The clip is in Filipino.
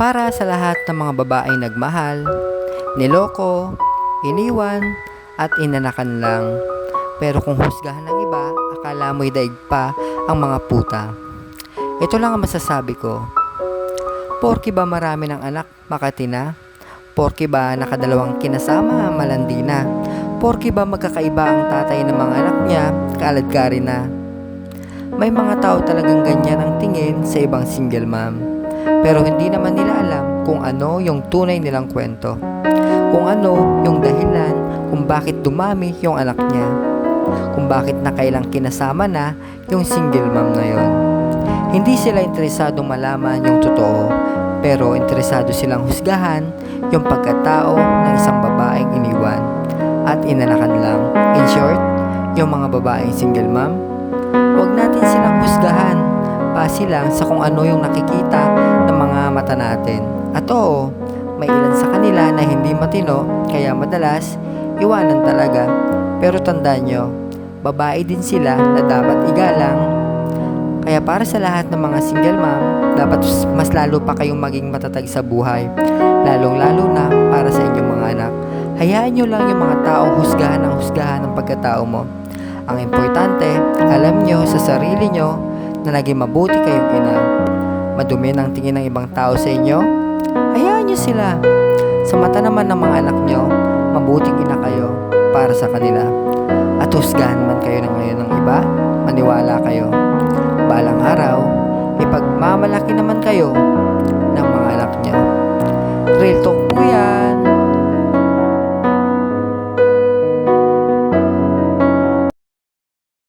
Para sa lahat ng mga babaeng nagmahal, niloko, iniwan, at inanakan lang. Pero kung husgahan ng iba, akala mo'y daig pa ang mga puta. Ito lang ang masasabi ko. Porke ba marami ng anak, makati na? Porke ba nakadalawang kinasama, malandi na? Porke ba magkakaiba ang tatay ng mga anak niya, kaaladkari na? May mga tao talagang ganyan ang tingin sa ibang single mom. Pero hindi naman nila alam kung ano yung tunay nilang kwento. Kung ano yung dahilan kung bakit dumami yung anak niya. Kung bakit nakailang kinasama na yung single mom na yon. Hindi sila interesadong malaman yung totoo, pero interesado silang husgahan yung pagkatao ng isang babaeng iniwan at inanakan lang. In short, yung mga babaeng single mom, huwag natin silang husgahan base lang sa kung ano yung nakikita ng mga mata natin. At oo, may ilan sa kanila na hindi matino, kaya madalas iwanan talaga. Pero tandaan nyo, babae din sila na dapat igalang. Kaya para sa lahat ng mga single mom, dapat mas lalo pa kayong maging matatag sa buhay. Lalong-lalo na para sa inyong mga anak. Hayaan nyo lang yung mga taong husgahan ng pagkatao mo. Ang importante, alam nyo sa sarili nyo na naging mabuti kayong ina. Madumi ng tingin ng ibang tao sa inyo, hayaan nyo sila. Sa mata naman ng mga anak nyo, mabuting ina kayo para sa kanila. At husgahan man kayo ng ngayon ng iba, maniwala kayo. Balang araw, ipagmamalaki naman kayo ng mga anak nyo. Real talk po yan.